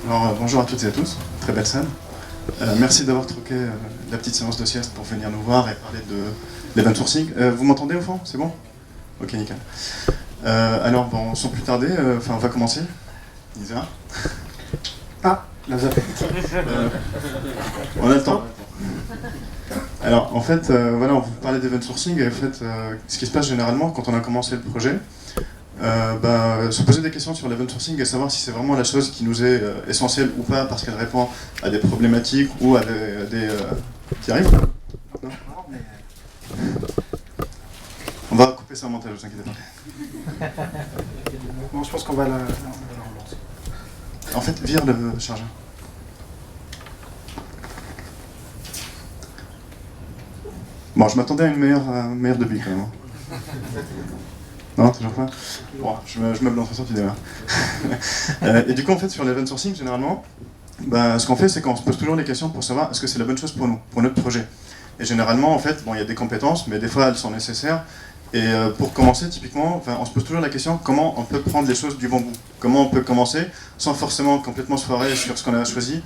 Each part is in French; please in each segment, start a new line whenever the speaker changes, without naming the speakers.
Alors, bonjour à toutes et à tous, très belle scène. Merci d'avoir troqué la petite séance de sieste pour venir nous voir et parler de l'event sourcing. Vous m'entendez au fond? C'est bon? Ok, nickel. Alors, bon, sans plus tarder, on va commencer. Isa.
Ah, la zappé.
On a le temps. Alors, en fait, voilà, on vous parlait d'event sourcing, et en fait, ce qui se passe généralement quand on a commencé le projet, se poser des questions sur l'event sourcing et savoir si c'est vraiment la chose qui nous est essentielle ou pas parce qu'elle répond à des problématiques ou à des qui arrivent. On va couper ça en montage, ne vous inquiétez pas.
Bon, je pense qu'on va la relancer.
En fait, vire le chargeur. Bon, je m'attendais à une meilleure débit quand même. Non, toujours pas. Bon, je me blante, de toute façon, tu démarres. Et du coup, en fait, sur l'event sourcing, généralement, ce qu'on fait, c'est qu'on se pose toujours les questions pour savoir est-ce que c'est la bonne chose pour nous, pour notre projet. Et généralement, en fait, il y a des compétences, mais des fois, elles sont nécessaires. Et pour commencer, typiquement, on se pose toujours la question comment on peut prendre les choses du bon bout. Comment on peut commencer sans forcément complètement se foirer sur ce qu'on a choisi.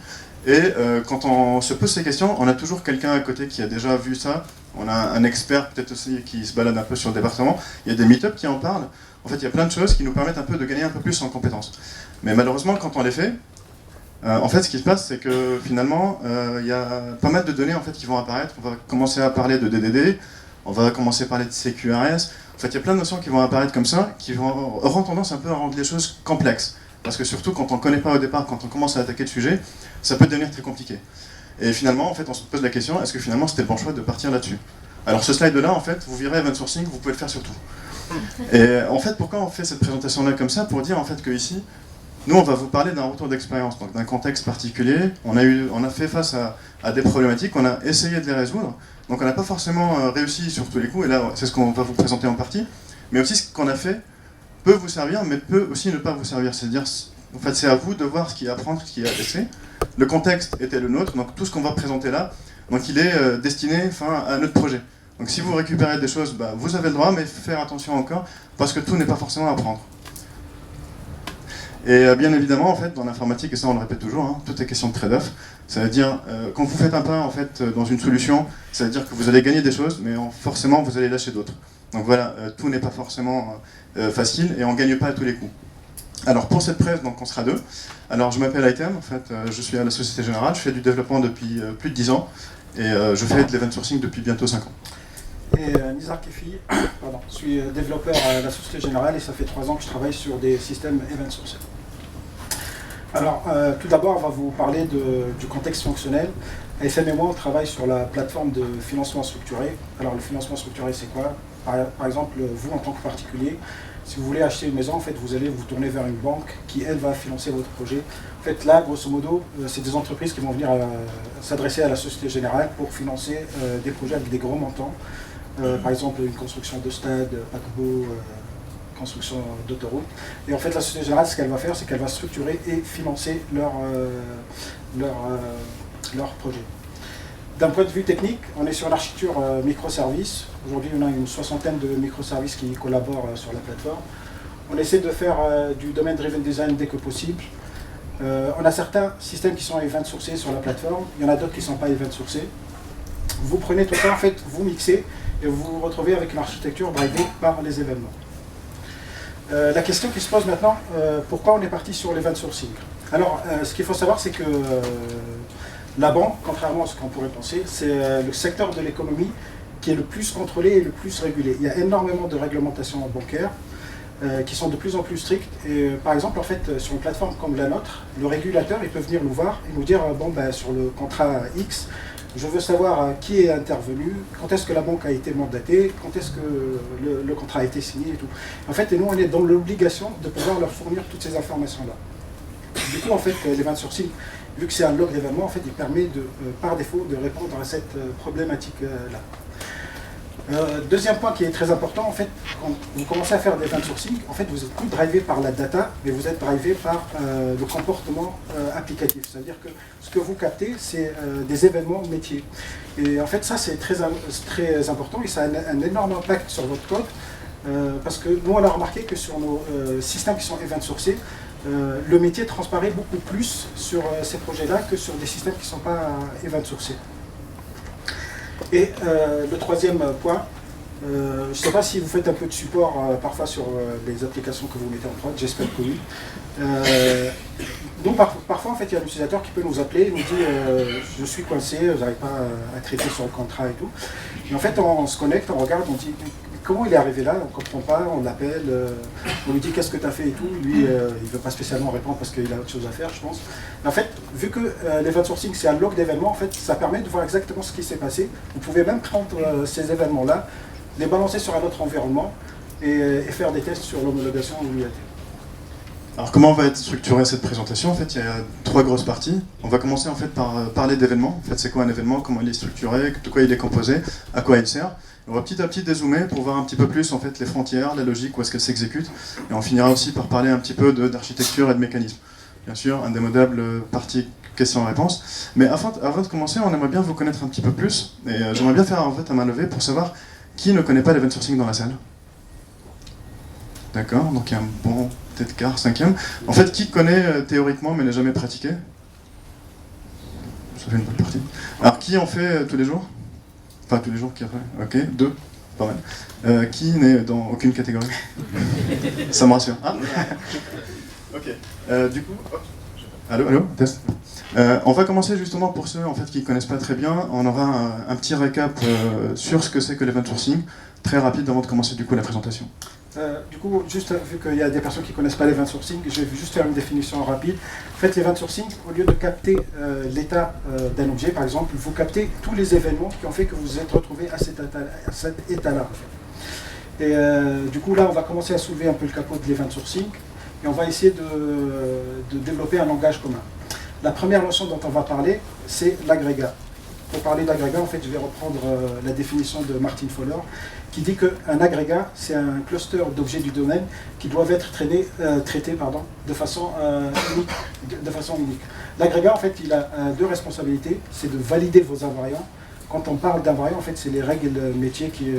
Et quand on se pose ces questions, on a toujours quelqu'un à côté qui a déjà vu ça. On a un expert peut-être aussi qui se balade un peu sur le département. Il y a des meet-ups qui en parlent. En fait, il y a plein de choses qui nous permettent un peu de gagner un peu plus en compétences. Mais malheureusement, quand on les fait, en fait, ce qui se passe, c'est que finalement, il y a pas mal de données en fait, qui vont apparaître. On va commencer à parler de DDD, on va commencer à parler de CQRS. En fait, il y a plein de notions qui vont apparaître comme ça, qui auront tendance un peu à rendre les choses complexes. Parce que surtout, quand on ne connaît pas au départ, quand on commence à attaquer le sujet, ça peut devenir très compliqué. Et finalement, en fait, on se pose la question, est-ce que finalement c'était le bon choix de partir là-dessus? Alors ce slide-là, en fait, vous verrez event sourcing, vous pouvez le faire sur tout. Et en fait, pourquoi on fait cette présentation-là comme ça? Pour dire en fait que ici, nous, on va vous parler d'un retour d'expérience, donc d'un contexte particulier. On a fait face à des problématiques, on a essayé de les résoudre. Donc on n'a pas forcément réussi sur tous les coups, et là, c'est ce qu'on va vous présenter en partie. Mais aussi, ce qu'on a fait peut vous servir, mais peut aussi ne pas vous servir. C'est-à-dire, en fait, c'est à vous de voir ce qui est à prendre, ce qui est à laisser. Le contexte était le nôtre, donc tout ce qu'on va présenter là, donc il est destiné à notre projet. Donc si vous récupérez des choses, vous avez le droit, mais faire attention encore, parce que tout n'est pas forcément à prendre. Et bien évidemment, en fait, dans l'informatique, et ça on le répète toujours, tout est question de trade-off. Ça veut dire, quand vous faites un pas en fait, dans une solution, ça veut dire que vous allez gagner des choses, mais forcément vous allez lâcher d'autres. Donc voilà, tout n'est pas forcément facile, et on ne gagne pas à tous les coups. Alors pour cette presse, donc on sera deux. Alors je m'appelle Aitem, en fait, je suis à la Société Générale, je fais du développement depuis plus de 10 ans, et je fais de l'event sourcing depuis bientôt 5 ans.
Et Nizar Kefi, je suis développeur à la Société Générale et ça fait 3 ans que je travaille sur des systèmes event sourcing. Alors tout d'abord, on va vous parler du contexte fonctionnel. AFM et moi, on travaille sur la plateforme de financement structuré. Alors le financement structuré, c'est quoi? Par exemple, vous en tant que particulier, si vous voulez acheter une maison, en fait, vous allez vous tourner vers une banque qui, elle, va financer votre projet. En fait, là, grosso modo, c'est des entreprises qui vont venir s'adresser à la Société Générale pour financer des projets avec des gros montants. Par exemple, une construction de stade, paquebot, construction d'autoroute. Et en fait, la Société Générale, ce qu'elle va faire, c'est qu'elle va structurer et financer leur projet. D'un point de vue technique, on est sur l'architecture microservices. Aujourd'hui, on a une 60aine de microservices qui collaborent sur la plateforme. On essaie de faire du domain-driven design dès que possible. On a certains systèmes qui sont event sourcés sur la plateforme. Il y en a d'autres qui ne sont pas event sourcés. Vous prenez tout ça, en fait, vous mixez et vous vous retrouvez avec une architecture drivée par les événements. La question qui se pose maintenant, pourquoi on est parti sur l'event sourcing? Alors, ce qu'il faut savoir, c'est que la banque, contrairement à ce qu'on pourrait penser, c'est le secteur de l'économie qui est le plus contrôlé et le plus régulé. Il y a énormément de réglementations bancaires qui sont de plus en plus strictes. Et par exemple, en fait, sur une plateforme comme la nôtre, le régulateur il peut venir nous voir et nous dire sur le contrat X, je veux savoir qui est intervenu, quand est-ce que la banque a été mandatée, quand est-ce que le contrat a été signé et tout. En fait, et nous, on est dans l'obligation de pouvoir leur fournir toutes ces informations-là. Du coup, en fait, l'event sourcing, vu que c'est un log d'événement, en fait, il permet par défaut de répondre à cette problématique-là. Deuxième point qui est très important, en fait, quand vous commencez à faire des event sourcing, en fait, vous n'êtes plus drivé par la data, mais vous êtes drivé par le comportement applicatif. C'est-à-dire que ce que vous captez, c'est des événements métiers. Et en fait, ça, c'est très important et ça a un énorme impact sur votre code. Parce que nous, on a remarqué que sur nos systèmes qui sont event sourcés, le métier transparaît beaucoup plus sur ces projets-là que sur des systèmes qui ne sont pas event sourcés. Et le troisième point, je ne sais pas si vous faites un peu de support parfois sur les applications que vous mettez en prod, j'espère que oui. Donc parfois en fait il y a un utilisateur qui peut nous appeler, il nous dit je suis coincé, je n'arrive pas à traiter sur le contrat et tout. Et en fait on se connecte, on regarde, on dit comment il est arrivé là, on ne comprend pas, on l'appelle, on lui dit qu'est-ce que tu as fait et tout. Lui il ne veut pas spécialement répondre parce qu'il a autre chose à faire je pense. Mais en fait vu que l'event sourcing c'est un log d'événements, en fait ça permet de voir exactement ce qui s'est passé. Vous pouvez même prendre ces événements là, les balancer sur un autre environnement et faire des tests sur l'homologation ou l'UAT.
Alors comment va être structurée cette présentation? En fait, il y a 3 grosses parties. On va commencer en fait par parler d'événements. En fait, c'est quoi un événement, comment il est structuré, de quoi il est composé, à quoi il sert. On va petit à petit dézoomer pour voir un petit peu plus en fait les frontières, la logique, où est-ce qu'elle s'exécute. Et on finira aussi par parler un petit peu d'architecture et de mécanisme. Bien sûr, indémodable partie questions-réponses. Mais avant de commencer, on aimerait bien vous connaître un petit peu plus. Et j'aimerais bien faire en fait à main levée pour savoir qui ne connaît pas l'event sourcing dans la salle. D'accord, donc il y a un bon peut-être quart, 5e. En fait, qui connaît théoriquement mais n'a jamais pratiqué? Ça fait une bonne partie. Alors, qui en fait tous les jours? Enfin, tous les jours, qui en fait? Ok, 2, pas mal. Qui n'est dans aucune catégorie? Ça me rassure. Ah ok. Du coup, hop. Allô, test. On va commencer justement pour ceux en fait, qui ne connaissent pas très bien. On aura un petit récap sur ce que c'est que l'event sourcing, très rapide avant de commencer du coup la présentation.
Du coup, juste vu qu'il y a des personnes qui ne connaissent pas l'event sourcing, je vais juste faire une définition rapide. En fait, l'event sourcing, au lieu de capter l'état d'un objet, par exemple, vous captez tous les événements qui ont fait que vous vous êtes retrouvé à cet état-là. En fait. Et du coup, là, on va commencer à soulever un peu le capot de l'event sourcing et on va essayer de développer un langage commun. La première notion dont on va parler, c'est l'agrégat. Pour parler d'agrégat, en fait, je vais reprendre la définition de Martin Fowler, qui dit qu'un agrégat, c'est un cluster d'objets du domaine qui doivent être traités de façon unique. L'agrégat, en fait, il a 2 responsabilités, c'est de valider vos invariants. Quand on parle d'invariants, en fait, c'est les règles métiers qui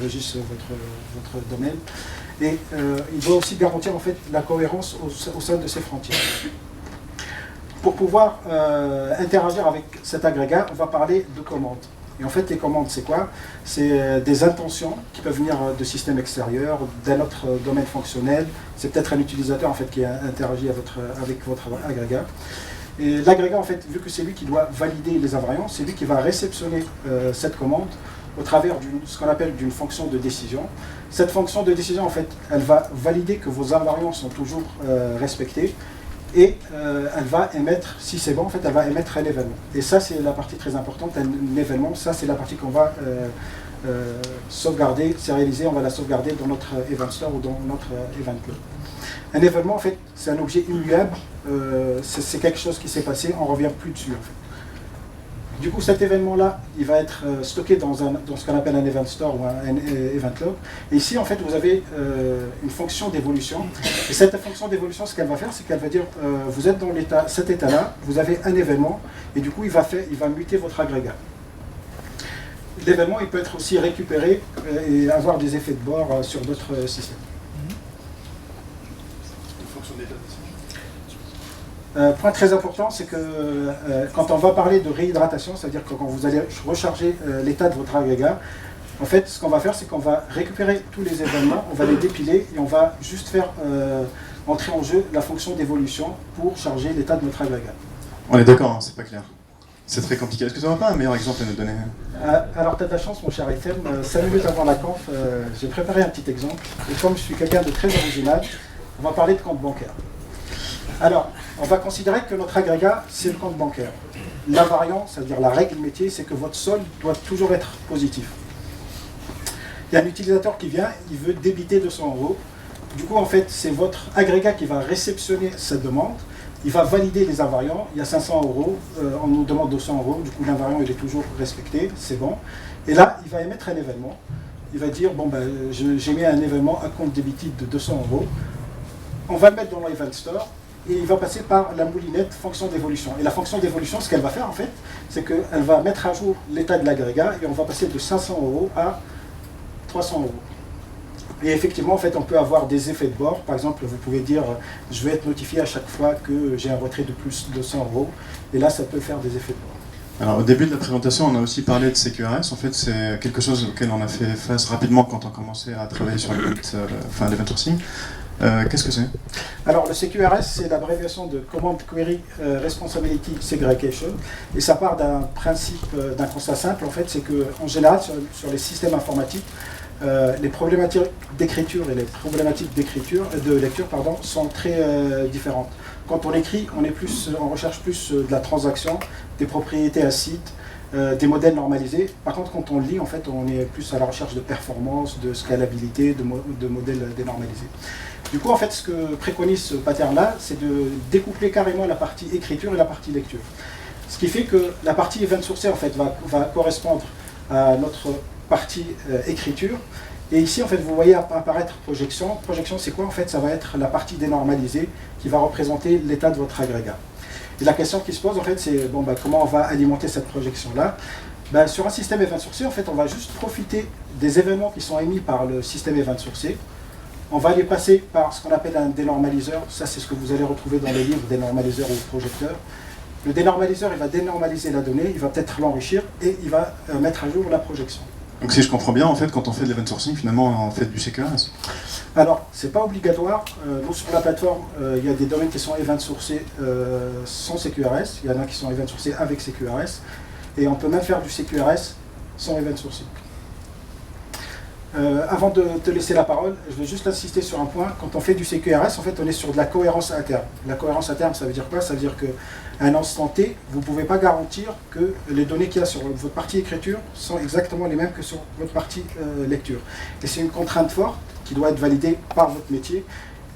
régissent votre domaine. Et il doit aussi garantir, en fait, la cohérence au sein de ces frontières. Pour pouvoir interagir avec cet agrégat, on va parler de commandes. Et en fait, les commandes, c'est quoi? C'est des intentions qui peuvent venir de systèmes extérieurs, d'un autre domaine fonctionnel. C'est peut-être un utilisateur en fait, qui interagit avec votre agrégat. Et l'agrégat, en fait, vu que c'est lui qui doit valider les invariants, c'est lui qui va réceptionner cette commande au travers ce qu'on appelle d'une fonction de décision. Cette fonction de décision, en fait, elle va valider que vos invariants sont toujours respectés. Et elle va émettre, si c'est bon, en fait, elle va émettre un événement. Et ça, c'est la partie très importante, un événement. Ça, c'est la partie qu'on va sauvegarder, sérialiser. On va la sauvegarder dans notre event store ou dans notre event log. Un événement, en fait, c'est un objet immuable. C'est quelque chose qui s'est passé, on ne revient plus dessus, en fait. Du coup, cet événement-là, il va être stocké dans ce qu'on appelle un event store ou un event log. Et ici, en fait, vous avez une fonction d'évolution. Et cette fonction d'évolution, ce qu'elle va faire, c'est qu'elle va dire, vous êtes dans cet état-là, vous avez un événement, et du coup, il va muter votre agrégat. L'événement, il peut être aussi récupéré et avoir des effets de bord sur d'autres systèmes. Point très important, c'est que quand on va parler de réhydratation, c'est-à-dire que quand vous allez recharger l'état de votre agrégat, en fait, ce qu'on va faire, c'est qu'on va récupérer tous les événements, on va les dépiler et on va juste faire entrer en jeu la fonction d'évolution pour charger l'état de notre agrégat.
On est d'accord, hein, c'est pas clair. C'est très compliqué. Est-ce que tu n'auras pas un meilleur exemple à nous donner?
Alors, tu as de la chance, mon cher Ethem. 5 minutes avant la conf, j'ai préparé un petit exemple. Et comme je suis quelqu'un de très original, on va parler de compte bancaire. Alors, on va considérer que notre agrégat, c'est le compte bancaire. L'invariant, c'est-à-dire la règle métier, c'est que votre solde doit toujours être positif. Il y a un utilisateur qui vient, il veut débiter 200 €. Du coup, en fait, c'est votre agrégat qui va réceptionner cette demande. Il va valider les invariants. Il y a 500 €, on nous demande 200 €. Du coup, l'invariant, il est toujours respecté, c'est bon. Et là, il va émettre un événement. Il va dire, bon, ben, j'ai mis un événement à compte débitif de 200 €. On va le mettre dans l'Event Store. Et il va passer par la moulinette fonction d'évolution. Et la fonction d'évolution, ce qu'elle va faire en fait, c'est qu'elle va mettre à jour l'état de l'agrégat et on va passer de 500 € à 300 €. Et effectivement, en fait, on peut avoir des effets de bord. Par exemple, vous pouvez dire, je vais être notifié à chaque fois que j'ai un retrait de plus de 100 €. Et là, ça peut faire des effets de bord.
Alors au début de la présentation, on a aussi parlé de CQRS. En fait, c'est quelque chose auquel on a fait face rapidement quand on commençait à travailler sur l'event sourcing. Qu'est-ce que c'est?
Alors le CQRS, c'est l'abréviation de Command Query Responsibility Segregation. Et ça part d'un principe, d'un constat simple, en fait, c'est qu'en général, sur les systèmes informatiques, les problématiques d'écriture et les problématiques de lecture sont très différentes. Quand on écrit, on recherche plus de la transaction, des propriétés à site, des modèles normalisés. Par contre, quand on lit, en fait, on est plus à la recherche de performance, de scalabilité, de modèles dénormalisés. Du coup, en fait, ce que préconise ce pattern-là, c'est de découpler carrément la partie écriture et la partie lecture. Ce qui fait que la partie event sourcée, en fait, va correspondre à notre partie écriture. Et ici, en fait, vous voyez apparaître projection. Projection, c'est quoi? En fait, ça va être la partie dénormalisée qui va représenter l'état de votre agrégat. Et la question qui se pose, en fait, c'est comment on va alimenter cette projection-là? Sur un système event sourcé, en fait, on va juste profiter des événements qui sont émis par le système event sourcé. On va les passer par ce qu'on appelle un dénormaliseur. Ça, c'est ce que vous allez retrouver dans les livres, dénormaliseur ou projecteur. Le dénormaliseur, il va dénormaliser la donnée, il va peut-être l'enrichir et il va mettre à jour la projection.
Donc si je comprends bien, en fait, quand on fait de l'event sourcing, finalement, on fait du CQRS.
Alors, c'est pas obligatoire. Nous, sur la plateforme, il y a des domaines qui sont event sourcés sans CQRS. Il y en a qui sont event sourcés avec CQRS. Et on peut même faire du CQRS sans event sourcing. Avant de te laisser la parole, je vais juste insister sur un point. Quand on fait du CQRS, en fait, on est sur de la cohérence interne. La cohérence interne, ça veut dire quoi? Ça veut dire qu'à un instant T, vous ne pouvez pas garantir que les données qu'il y a sur votre partie écriture sont exactement les mêmes que sur votre partie lecture. Et c'est une contrainte forte qui doit être validée par votre métier.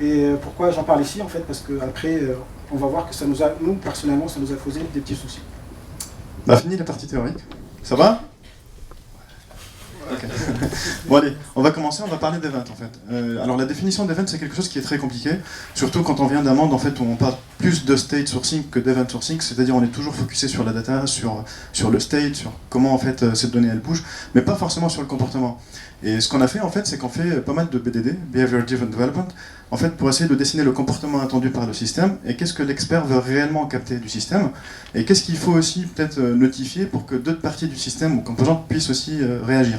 Et pourquoi j'en parle ici? En fait, parce qu'après, on va voir que ça nous, personnellement, ça nous a causé des petits soucis.
Fini la partie théorique. Ça va? Okay. Bon allez, on va commencer, on va parler d'event en fait. Alors la définition d'event c'est quelque chose qui est très compliqué, surtout quand on vient d'un monde en fait où on parle plus de state sourcing que d'event sourcing, c'est-à-dire on est toujours focusé sur la data, sur le state, sur comment en fait cette donnée elle bouge, mais pas forcément sur le comportement. Et ce qu'on a fait en fait, c'est qu'on fait pas mal de BDD, Behavior Driven Development, en fait pour essayer de dessiner le comportement attendu par le système et qu'est-ce que l'expert veut réellement capter du système et qu'est-ce qu'il faut aussi peut-être notifier pour que d'autres parties du système ou composantes puissent aussi réagir.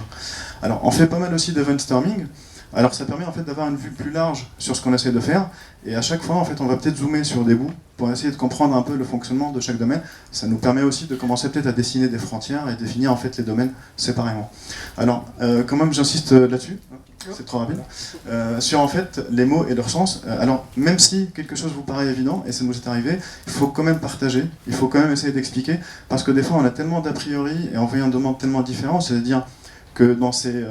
Alors on fait pas mal aussi d'event storming. Alors ça permet en fait d'avoir une vue plus large sur ce qu'on essaie de faire et à chaque fois en fait on va peut-être zoomer sur des bouts pour essayer de comprendre un peu le fonctionnement de chaque domaine. Ça nous permet aussi de commencer peut-être à dessiner des frontières et définir en fait les domaines séparément. Alors quand même j'insiste là-dessus, c'est trop rapide, sur en fait les mots et leur sens. Alors même si quelque chose vous paraît évident et ça nous est arrivé, il faut quand même partager, il faut quand même essayer d'expliquer parce que des fois on a tellement d'a priori et on voit un domaine tellement différent, c'est-à-dire que dans ces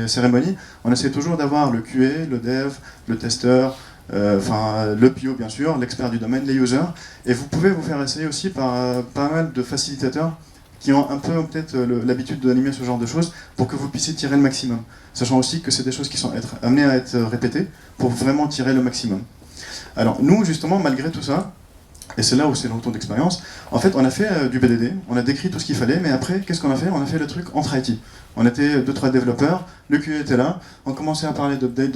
cérémonies, on essaie toujours d'avoir le QA, le dev, le testeur, le PO bien sûr, l'expert du domaine, les users, et vous pouvez vous faire essayer aussi par pas mal de facilitateurs qui ont un peu peut-être l'habitude d'animer ce genre de choses pour que vous puissiez tirer le maximum, sachant aussi que c'est des choses qui sont amenées à être répétées pour vraiment tirer le maximum. Alors nous justement, malgré tout ça, et c'est là où c'est le retour d'expérience. En fait, on a fait du BDD, on a décrit tout ce qu'il fallait, mais après, qu'est-ce qu'on a fait? On a fait le truc entre IT. On était 2-3 développeurs, le QA était là, on commençait à parler d'update,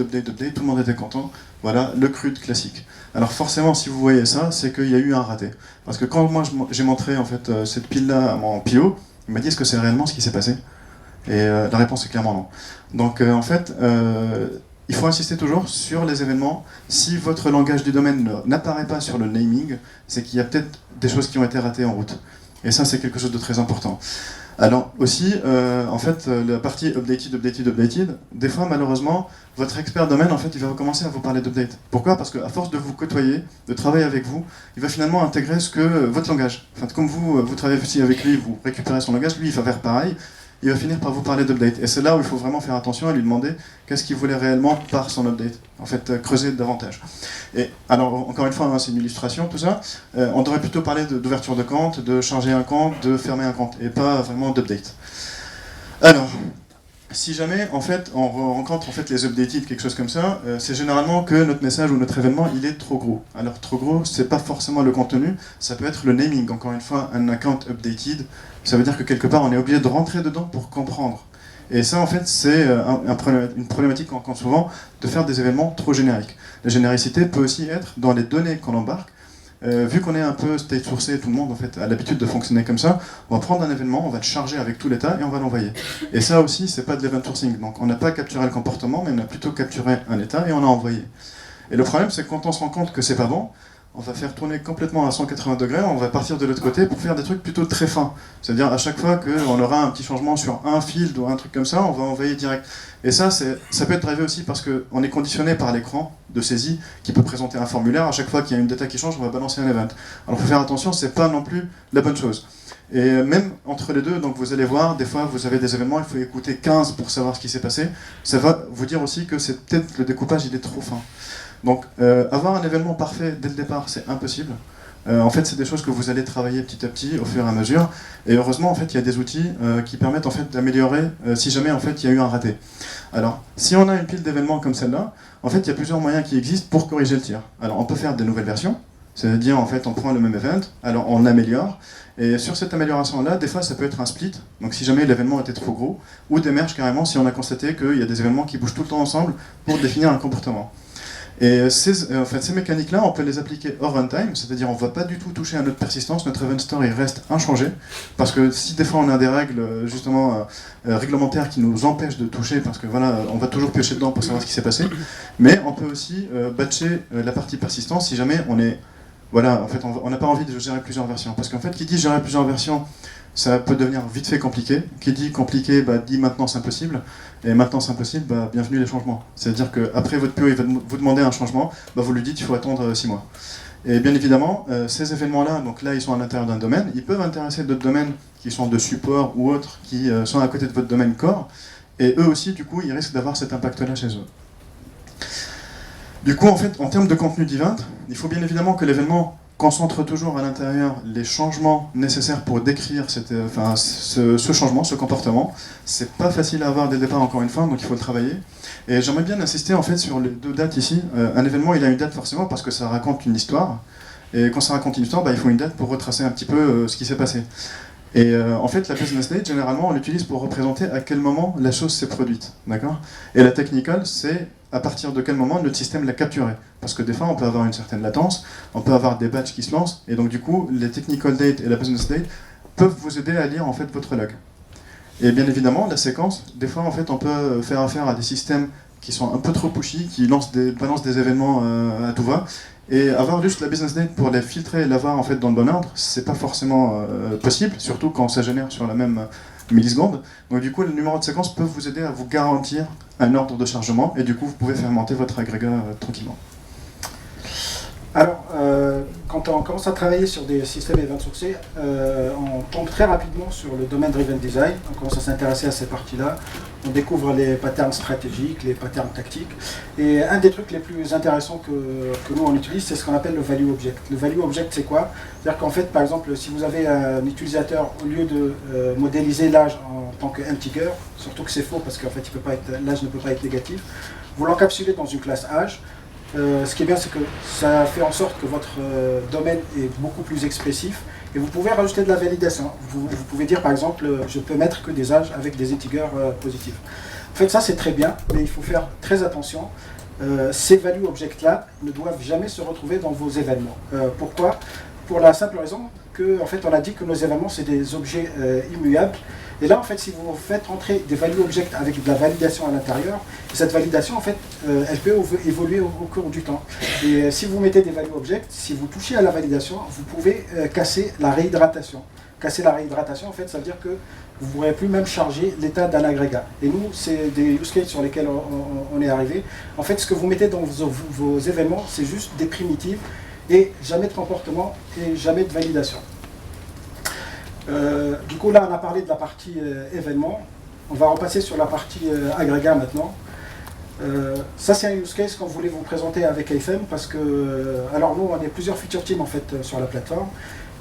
tout le monde était content. Voilà, le CRUD classique. Alors forcément, si vous voyez ça, c'est qu'il y a eu un raté. Parce que quand moi j'ai montré en fait cette pile-là à mon PO, il m'a dit est-ce que c'est réellement ce qui s'est passé? Et la réponse est clairement non. Donc en fait, il faut insister toujours sur les événements. Si votre langage du domaine n'apparaît pas sur le naming, c'est qu'il y a peut-être des choses qui ont été ratées en route. Et ça, c'est quelque chose de très important. Alors aussi, en fait, la partie updated, des fois, malheureusement, votre expert domaine, en fait, il va commencer à vous parler d'update. Pourquoi? Parce qu'à force de vous côtoyer, de travailler avec vous, il va finalement intégrer votre langage. Enfin, comme vous travaillez aussi avec lui, vous récupérez son langage, lui, il va faire pareil. Il va finir par vous parler d'update. Et c'est là où il faut vraiment faire attention et lui demander qu'est-ce qu'il voulait réellement par son update. En fait, creuser davantage. Et alors, encore une fois, hein, c'est une illustration, tout ça. On devrait plutôt parler d'ouverture de compte, de changer un compte, de fermer un compte, et pas vraiment d'update. Alors, si jamais, en fait, on rencontre en fait, les updated, quelque chose comme ça, c'est généralement que notre message ou notre événement, il est trop gros. Alors, trop gros, c'est pas forcément le contenu, ça peut être le naming. Encore une fois, un account updated, ça veut dire que quelque part, on est obligé de rentrer dedans pour comprendre. Et ça, en fait, c'est une problématique qu'on rencontre souvent de faire des événements trop génériques. La généricité peut aussi être dans les données qu'on embarque. Vu qu'on est un peu state sourcé, tout le monde en fait a l'habitude de fonctionner comme ça, on va prendre un événement, on va le charger avec tout l'état et on va l'envoyer. Et ça aussi, c'est pas de l'event sourcing. Donc on n'a pas capturé le comportement, mais on a plutôt capturé un état et on a envoyé. Et le problème, c'est que quand on se rend compte que c'est pas bon, on va faire tourner complètement à 180 degrés, on va partir de l'autre côté pour faire des trucs plutôt très fins. C'est-à-dire à chaque fois qu'on aura un petit changement sur un field ou un truc comme ça, on va envoyer direct. Et ça peut être drivé aussi parce qu'on est conditionné par l'écran de saisie qui peut présenter un formulaire. À chaque fois qu'il y a une data qui change, on va balancer un event. Alors il faut faire attention, c'est pas non plus la bonne chose. Et même entre les deux, donc vous allez voir, des fois vous avez des événements, il faut écouter 15 pour savoir ce qui s'est passé. Ça va vous dire aussi que c'est peut-être le découpage il est trop fin. Donc avoir un événement parfait dès le départ, c'est impossible. En fait, c'est des choses que vous allez travailler petit à petit, au fur et à mesure. Et heureusement, en fait, il y a des outils qui permettent en fait d'améliorer si jamais en fait il y a eu un raté. Alors, si on a une pile d'événements comme celle-là, en fait, il y a plusieurs moyens qui existent pour corriger le tir. Alors, on peut faire des nouvelles versions, c'est-à-dire en fait, on prend le même event, alors on l'améliore. Et sur cette amélioration-là, des fois, ça peut être un split. Donc, si jamais l'événement était trop gros, ou des merges carrément si on a constaté qu'il y a des événements qui bougent tout le temps ensemble pour définir un comportement. Et ces mécaniques-là, on peut les appliquer hors runtime, c'est-à-dire on ne va pas du tout toucher à notre persistance, notre event store il reste inchangé, parce que si des fois on a des règles justement réglementaires qui nous empêchent de toucher, parce que voilà, on va toujours piocher dedans pour savoir ce qui s'est passé, mais on peut aussi batcher la partie persistance si jamais on est... Voilà, en fait on n'a pas envie de gérer plusieurs versions, parce qu'en fait qui dit gérer plusieurs versions, ça peut devenir vite fait compliqué. Qui dit compliqué, dit maintenant c'est impossible. Et maintenant c'est impossible, bienvenue les changements. C'est-à-dire qu'après votre PO il va vous demander un changement, vous lui dites il faut attendre 6 mois. Et bien évidemment, ces événements-là, donc là ils sont à l'intérieur d'un domaine, ils peuvent intéresser d'autres domaines qui sont de support ou autres, qui sont à côté de votre domaine core. Et eux aussi, du coup, ils risquent d'avoir cet impact-là chez eux. Du coup, en fait, en termes de contenu d'event, il faut bien évidemment que l'événement concentre toujours à l'intérieur les changements nécessaires pour décrire ce changement, ce comportement. C'est pas facile à avoir dès le départ, encore une fois, donc il faut le travailler. Et j'aimerais bien insister en fait sur les deux dates ici. Un événement, il a une date forcément parce que ça raconte une histoire. Et quand ça raconte une histoire, il faut une date pour retracer un petit peu ce qui s'est passé. Et en fait, la business date, généralement, on l'utilise pour représenter à quel moment la chose s'est produite. D'accord ? Et la technical, c'est à partir de quel moment notre système l'a capturé. Parce que des fois, on peut avoir une certaine latence, on peut avoir des batchs qui se lancent, et donc du coup, les technical date et la business date peuvent vous aider à lire en fait votre log. Et bien évidemment, la séquence, des fois, en fait, on peut faire affaire à des systèmes qui sont un peu trop pushy, qui balancent des événements à tout va, et avoir juste la business date pour les filtrer et l'avoir en fait dans le bon ordre, c'est pas forcément possible, surtout quand ça génère sur la même milliseconde. Donc du coup, le numéro de séquence peut vous aider à vous garantir un ordre de chargement, et du coup, vous pouvez faire monter votre agrégat tranquillement.
Alors, quand on commence à travailler sur des systèmes event sourcés, on tombe très rapidement sur le domaine driven design. On commence à s'intéresser à ces parties-là. On découvre les patterns stratégiques, les patterns tactiques. Et un des trucs les plus intéressants que nous on utilise, c'est ce qu'on appelle le value object. Le value object, c'est quoi? C'est-à-dire qu'en fait, par exemple, si vous avez un utilisateur, au lieu de modéliser l'âge en tant que integer, surtout que c'est faux parce qu'en fait, l'âge ne peut pas être négatif, vous l'encapsulez dans une classe âge. Ce qui est bien, c'est que ça fait en sorte que votre domaine est beaucoup plus expressif et vous pouvez rajouter de la validation. Vous pouvez dire par exemple, je peux mettre que des âges avec des integers positifs. En fait, ça c'est très bien, mais il faut faire très attention. Ces value objects-là ne doivent jamais se retrouver dans vos événements. Pourquoi? Pour la simple raison que, en fait, on a dit que nos événements c'est des objets immuables. Et là, en fait, si vous faites rentrer des value objects avec de la validation à l'intérieur, cette validation, en fait, elle peut évoluer au cours du temps. Et si vous mettez des value objects, si vous touchez à la validation, vous pouvez casser la réhydratation. Casser la réhydratation, en fait, ça veut dire que vous ne pourrez plus même charger l'état d'un agrégat. Et nous, c'est des use cases sur lesquels on est arrivé. En fait, ce que vous mettez dans vos événements, c'est juste des primitives et jamais de comportement et jamais de validation. Du coup, là, on a parlé de la partie événement. On va repasser sur la partie agrégat maintenant. Ça, c'est un use case qu'on voulait vous présenter avec AFM parce que, alors nous, on est plusieurs feature teams en fait sur la plateforme.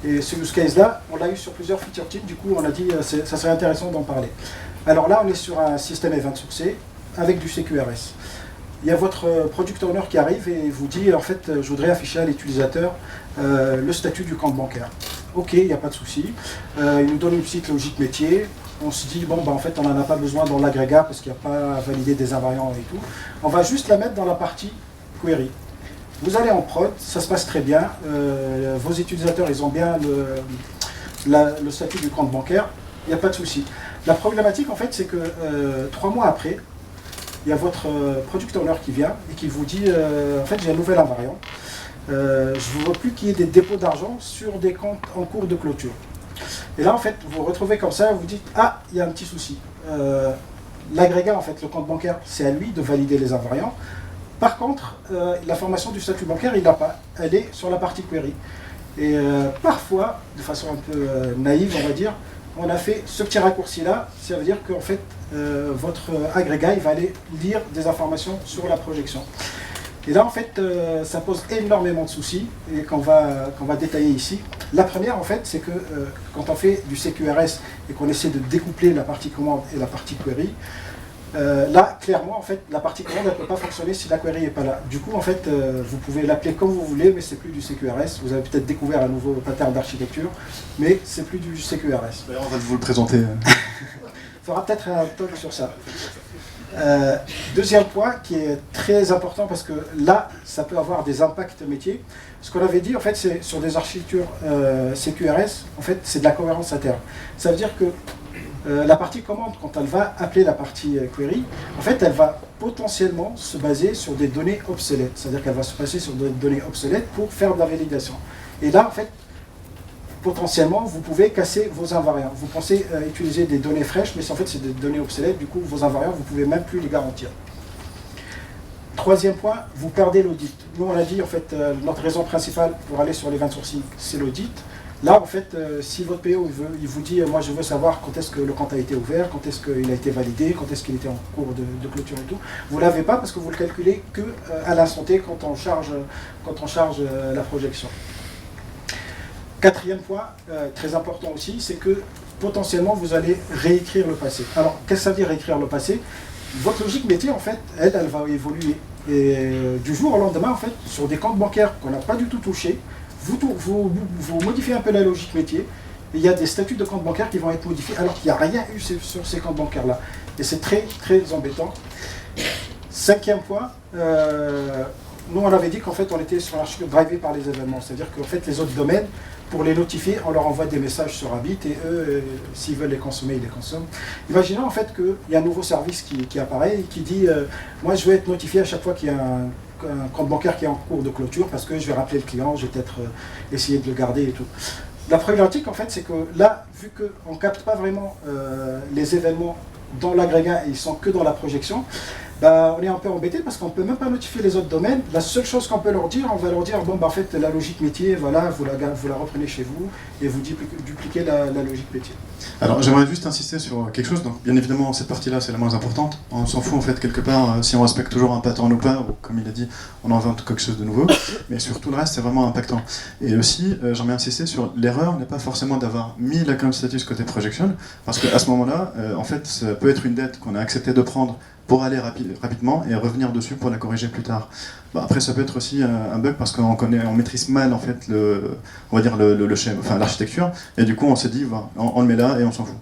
Et ce use case-là, on l'a eu sur plusieurs feature teams. Du coup, on a dit ça serait intéressant d'en parler. Alors là, on est sur un système event sourcé avec du CQRS. Il y a votre product owner qui arrive et vous dit, en fait, je voudrais afficher à l'utilisateur le statut du compte bancaire. Ok, il n'y a pas de souci. Il nous donne une petite logique métier. on se dit, bon, en fait, on n'en a pas besoin dans l'agrégat parce qu'il n'y a pas à valider des invariants et tout. On va juste la mettre dans la partie query. Vous allez en prod, ça se passe très bien. Vos utilisateurs, ils ont bien le statut du compte bancaire. Il n'y a pas de souci. La problématique, en fait, c'est que 3 mois après, il y a votre product owner qui vient et qui vous dit, en fait, j'ai un nouvel invariant. Je ne veux plus qu'il y ait des dépôts d'argent sur des comptes en cours de clôture. Et là, en fait, vous vous retrouvez comme ça, vous dites, ah, il y a un petit souci. L'agrégat, en fait, le compte bancaire, c'est à lui de valider les invariants. Par contre, l'information du statut bancaire, il n'a pas. Elle est sur la partie query. Et parfois, de façon un peu naïve, on va dire, on a fait ce petit raccourci-là. Ça veut dire qu'en fait, votre agrégat, il va aller lire des informations sur la projection. Et là, en fait, ça pose énormément de soucis et qu'on va détailler ici. La première, en fait, c'est que quand on fait du CQRS et qu'on essaie de découpler la partie commande et la partie query, là, clairement, en fait, la partie commande ne peut pas fonctionner si la query n'est pas là. Du coup, en fait, vous pouvez l'appeler comme vous voulez, mais c'est plus du CQRS. Vous avez peut-être découvert un nouveau pattern d'architecture, mais c'est plus du CQRS.
D'ailleurs, on va vous le présenter.
Il faudra peut-être un talk sur ça. Deuxième point qui est très important parce que là, ça peut avoir des impacts métiers. Ce qu'on avait dit, en fait, c'est sur des architectures CQRS, en fait, c'est de la cohérence interne. Ça veut dire que la partie commande, quand elle va appeler la partie query, en fait, elle va potentiellement se baser sur des données obsolètes. C'est-à-dire qu'elle va se baser sur des données obsolètes pour faire de la validation. Et là, en fait, potentiellement, vous pouvez casser vos invariants. Vous pensez utiliser des données fraîches, mais en fait, c'est des données obsolètes. Du coup, vos invariants, vous ne pouvez même plus les garantir. Troisième point, vous perdez l'audit. Nous, on a dit, en fait, notre raison principale pour aller sur l'event sourcing, c'est l'audit. Là, en fait, si votre PO il vous dit, moi, je veux savoir quand est-ce que le compte a été ouvert, quand est-ce qu'il a été validé, quand est-ce qu'il était en cours de clôture et tout, vous ne l'avez pas parce que vous le calculez qu'à l'instant T quand on charge la projection. Quatrième point, très important aussi, c'est que potentiellement vous allez réécrire le passé. Alors, qu'est-ce que ça veut dire réécrire le passé? Votre logique métier, en fait, elle va évoluer. Et du jour au lendemain, en fait, sur des comptes bancaires qu'on n'a pas du tout touchés, vous modifiez un peu la logique métier, et il y a des statuts de compte bancaire qui vont être modifiés alors qu'il n'y a rien eu sur ces comptes bancaires-là. Et c'est très, très embêtant. Cinquième point, nous on avait dit qu'en fait on était sur l'architecture drivé par les événements, c'est-à-dire qu'en fait les autres domaines, pour les notifier, on leur envoie des messages sur Habit et eux, s'ils veulent les consommer, ils les consomment. Imaginons en fait qu'il y a un nouveau service qui apparaît et qui dit moi je vais être notifié à chaque fois qu'il y a un compte bancaire qui est en cours de clôture parce que je vais rappeler le client, je vais peut-être essayer de le garder et tout. La problématique en fait c'est que là, vu qu'on ne capte pas vraiment les événements dans l'agrégat et ils sont que dans la projection, on est un peu embêté parce qu'on ne peut même pas notifier les autres domaines. La seule chose qu'on peut leur dire, on va leur dire bon en fait la logique métier, voilà, vous la reprenez chez vous et vous dupliquez la logique métier.
Alors j'aimerais juste insister sur quelque chose, donc bien évidemment cette partie-là c'est la moins importante, on s'en fout en fait quelque part si on respecte toujours un pattern ou pas, ou comme il a dit, on invente quelque chose de nouveau, mais sur tout le reste c'est vraiment impactant. Et aussi j'aimerais insister sur l'erreur n'est pas forcément d'avoir mis l'account status côté projection, parce qu'à ce moment-là, en fait ça peut être une dette qu'on a accepté de prendre pour aller rapidement et revenir dessus pour la corriger plus tard. Après ça peut être aussi un bug parce qu'on maîtrise mal en fait on va dire le schéma, enfin l'architecture, et du coup on s'est dit on le met là et on s'en fout.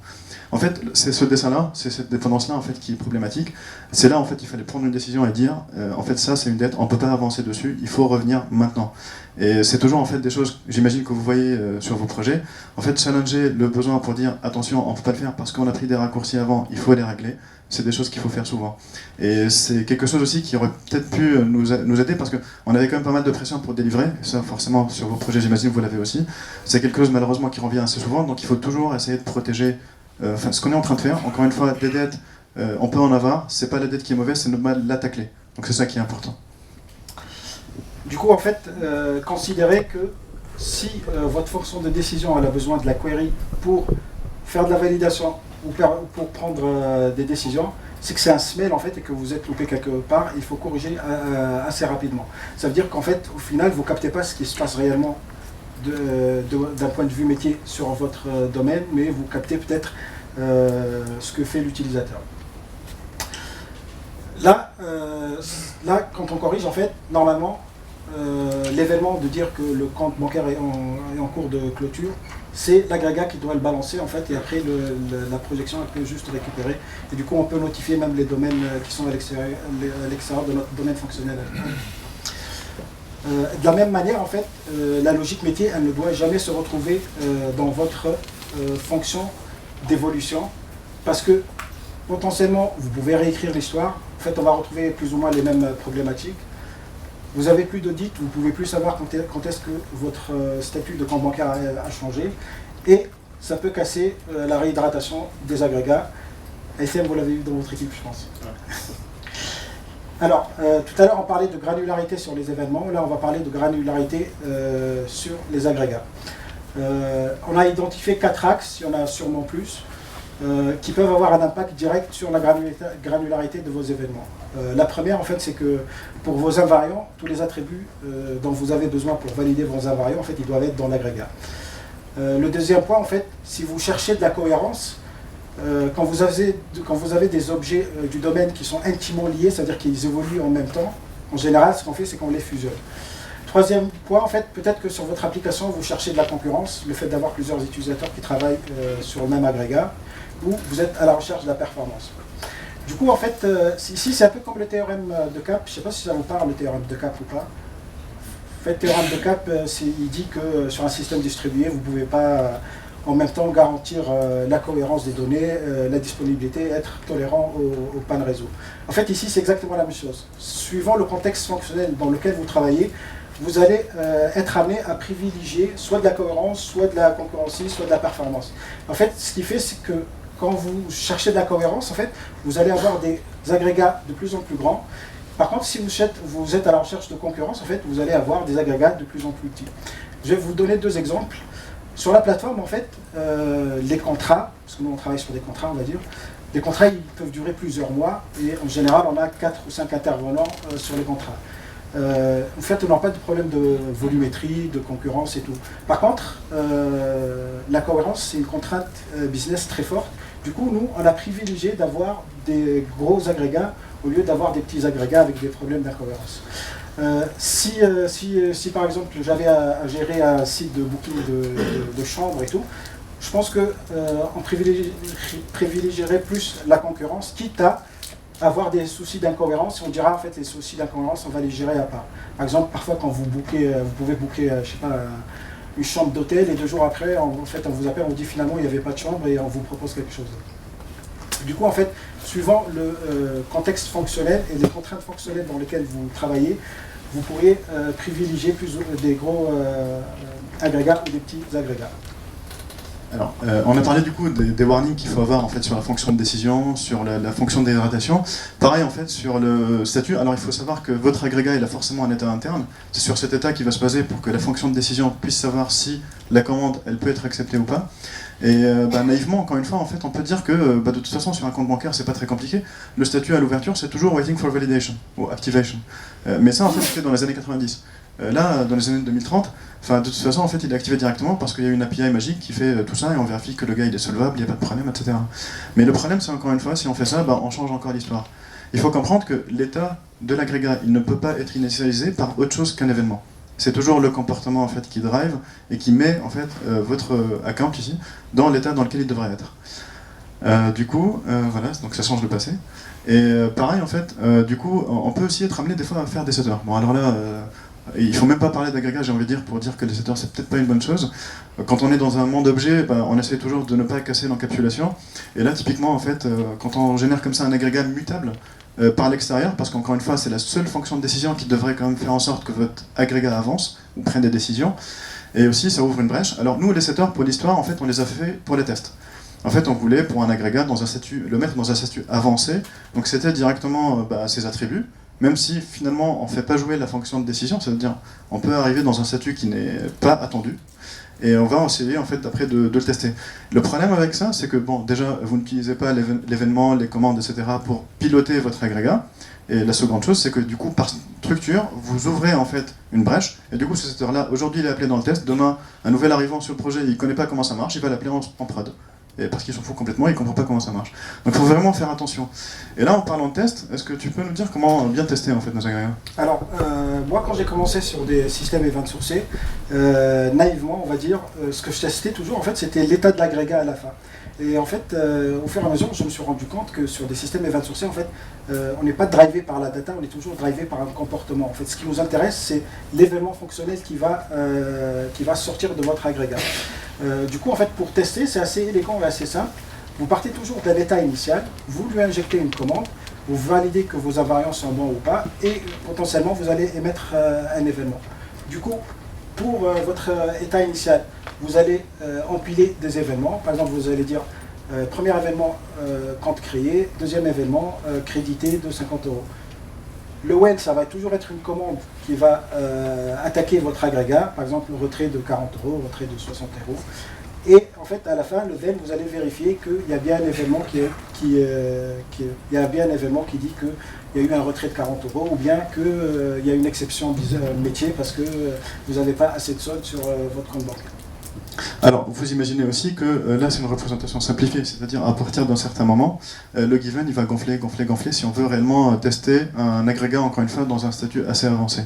En fait, c'est ce dessin-là, c'est cette dépendance-là en fait qui est problématique. C'est là en fait il fallait prendre une décision et dire en fait ça c'est une dette, on peut pas avancer dessus, il faut revenir maintenant. Et c'est toujours en fait des choses, j'imagine que vous voyez sur vos projets, en fait challenger le besoin pour dire attention on peut pas le faire parce qu'on a pris des raccourcis avant, il faut les régler. C'est des choses qu'il faut faire souvent. Et c'est quelque chose aussi qui aurait peut-être pu nous aider parce qu'on avait quand même pas mal de pression pour délivrer, et ça forcément sur vos projets j'imagine que vous l'avez aussi. C'est quelque chose malheureusement qui revient assez souvent, donc il faut toujours essayer de protéger ce qu'on est en train de faire. Encore une fois, des dettes, on peut en avoir, c'est pas la dette qui est mauvaise, c'est normal la tacler. Donc c'est ça qui est important.
Du coup en fait, considérez que si votre fonction de décision elle a besoin de la query pour faire de la validation, ou pour prendre des décisions, c'est que c'est un smell en fait et que vous êtes loupé quelque part, il faut corriger assez rapidement. Ça veut dire qu'en fait, au final, vous ne captez pas ce qui se passe réellement d'un point de vue métier sur votre domaine, mais vous captez peut-être ce que fait l'utilisateur. Là, quand on corrige, en fait, normalement, l'événement de dire que le compte bancaire est en cours de clôture, c'est l'agrégat qui doit le balancer en fait, et après la projection elle peut juste récupérer. Et du coup on peut notifier même les domaines qui sont à l'extérieur de notre domaine fonctionnel. De la même manière en fait, la logique métier elle ne doit jamais se retrouver dans votre fonction d'évolution, parce que potentiellement vous pouvez réécrire l'histoire, en fait on va retrouver plus ou moins les mêmes problématiques. Vous avez plus d'audit, vous ne pouvez plus savoir quand est-ce que votre statut de compte bancaire a changé, et ça peut casser la réhydratation des agrégats. SM, vous l'avez vu dans votre équipe, je pense. Ouais. Alors, tout à l'heure on parlait de granularité sur les événements, là on va parler de granularité sur les agrégats. On a identifié 4 axes, il y en a sûrement plus, qui peuvent avoir un impact direct sur la granularité de vos événements. La première, en fait, c'est que pour vos invariants, tous les attributs dont vous avez besoin pour valider vos invariants, en fait, ils doivent être dans l'agrégat. Le deuxième point, en fait, si vous cherchez de la cohérence, quand vous avez des objets du domaine qui sont intimement liés, c'est-à-dire qu'ils évoluent en même temps, en général, ce qu'on fait, c'est qu'on les fusionne. Troisième point, en fait, peut-être que sur votre application, vous cherchez de la concurrence, le fait d'avoir plusieurs utilisateurs qui travaillent sur le même agrégat, ou vous êtes à la recherche de la performance. Du coup, en fait, ici, c'est un peu comme le théorème de Cap. Je ne sais pas si ça vous parle, le théorème de Cap ou pas. En fait, le théorème de Cap, il dit que sur un système distribué, vous ne pouvez pas en même temps garantir la cohérence des données, la disponibilité, être tolérant aux pannes réseau. En fait, ici, c'est exactement la même chose. Suivant le contexte fonctionnel dans lequel vous travaillez, vous allez être amené à privilégier soit de la cohérence, soit de la concurrentie, soit de la performance. En fait, ce qui fait, c'est que quand vous cherchez de la cohérence, en fait, vous allez avoir des agrégats de plus en plus grands. Par contre, si vous êtes à la recherche de concurrence, en fait, vous allez avoir des agrégats de plus en plus petits. Je vais vous donner 2 exemples. Sur la plateforme, en fait, les contrats, parce que nous on travaille sur des contrats, on va dire, les contrats ils peuvent durer plusieurs mois, et en général, on a 4 ou 5 intervenants sur les contrats. En fait, on n'a pas de problème de volumétrie, de concurrence et tout. Par contre, la cohérence, c'est une contrainte business très forte. Du coup, nous, on a privilégié d'avoir des gros agrégats au lieu d'avoir des petits agrégats avec des problèmes d'incohérence. Si par exemple, j'avais à gérer un site de booking de chambres et tout, je pense qu'on privilégierait plus la concurrence, quitte à avoir des soucis d'incohérence. On dira en fait les soucis d'incohérence, on va les gérer à part. Par exemple, parfois quand vous pouvez booker, je sais pas, une chambre d'hôtel, et 2 jours après, en fait, on vous appelle, on dit finalement il n'y avait pas de chambre et on vous propose quelque chose. Du coup, en fait, suivant le contexte fonctionnel et les contraintes fonctionnelles dans lesquelles vous travaillez, vous pourriez privilégier plus des gros agrégats ou des petits agrégats.
Alors, on a parlé du coup des warnings qu'il faut avoir en fait sur la fonction de décision, sur la fonction de dégradation. Pareil en fait sur le statut. Alors il faut savoir que votre agrégat il a forcément un état interne. C'est sur cet état qui va se baser pour que la fonction de décision puisse savoir si la commande elle peut être acceptée ou pas. Et naïvement, encore une fois, en fait, on peut dire que de toute façon sur un compte bancaire c'est pas très compliqué. Le statut à l'ouverture c'est toujours waiting for validation ou activation. Mais ça en fait c'était dans les années 90. Là, dans les années 2030, de toute façon, en fait, il est activé directement parce qu'il y a une API magique qui fait tout ça et on vérifie que le gars il est solvable, il n'y a pas de problème, etc. Mais le problème, c'est encore une fois, si on fait ça, on change encore l'histoire. Il faut comprendre que l'état de l'agrégat, il ne peut pas être initialisé par autre chose qu'un événement. C'est toujours le comportement en fait qui drive et qui met en fait votre account ici dans l'état dans lequel il devrait être. Du coup, voilà, donc ça change le passé. Et pareil, en fait, du coup, on peut aussi être amené des fois à faire des setters. Bon, alors là. Il ne faut même pas parler d'agrégat, j'ai envie de dire, pour dire que les setters, c'est peut-être pas une bonne chose. Quand on est dans un monde objet, on essaie toujours de ne pas casser l'encapsulation. Et là, typiquement, en fait, quand on génère comme ça un agrégat mutable par l'extérieur, parce qu'encore une fois, c'est la seule fonction de décision qui devrait quand même faire en sorte que votre agrégat avance ou prenne des décisions. Et aussi, ça ouvre une brèche. Alors nous, les setters, pour l'histoire, en fait, on les a fait pour les tests. En fait, on voulait, pour un agrégat, le mettre dans un statut avancé. Donc c'était directement ses attributs. Même si finalement on ne fait pas jouer la fonction de décision, ça veut dire on peut arriver dans un statut qui n'est pas attendu, et on va essayer en fait après de le tester. Le problème avec ça, c'est que déjà vous n'utilisez pas l'événement, les commandes, etc. pour piloter votre agrégat, et la seconde chose, c'est que du coup par structure, vous ouvrez en fait une brèche, et du coup ce secteur-là, aujourd'hui il est appelé dans le test, demain un nouvel arrivant sur le projet, il ne connaît pas comment ça marche, il va l'appeler en prod. et parce qu'il s'en fout complètement, il ne comprend pas comment ça marche. Donc il faut vraiment faire attention. Et là, en parlant de test, est-ce que tu peux nous dire comment bien tester en fait nos agrégats?
Alors, moi quand j'ai commencé sur des systèmes event sourcés, naïvement on va dire, ce que je testais toujours en fait c'était l'état de l'agrégat à la fin. Et en fait, au fur et à mesure, je me suis rendu compte que sur des systèmes event sourcés, en fait, on n'est pas drivé par la data, on est toujours drivé par un comportement. En fait, ce qui nous intéresse, c'est l'événement fonctionnel qui va sortir de votre agrégat. Du coup, en fait, pour tester, c'est assez élégant et assez simple. Vous partez toujours d'un état initial, vous lui injectez une commande, vous validez que vos invariants sont bons ou pas, et potentiellement, vous allez émettre un événement. Du coup, pour votre état initial, vous allez empiler des événements. Par exemple, vous allez dire premier événement compte créé, deuxième événement crédité de 50 euros. Le when, ça va toujours être une commande qui va attaquer votre agrégat, par exemple le retrait de 40 euros, retrait de 60 euros. Et en fait, à la fin, le then, vous allez vérifier qu'il y a bien un événement il y a bien un événement qui dit qu'il y a eu un retrait de 40 euros ou bien qu'il y a une exception métier parce que vous n'avez pas assez de solde sur votre compte bancaire.
Alors, vous imaginez aussi que là, c'est une représentation simplifiée, c'est-à-dire à partir d'un certain moment, le given, il va gonfler, gonfler, gonfler si on veut réellement tester un agrégat, encore une fois, dans un statut assez avancé.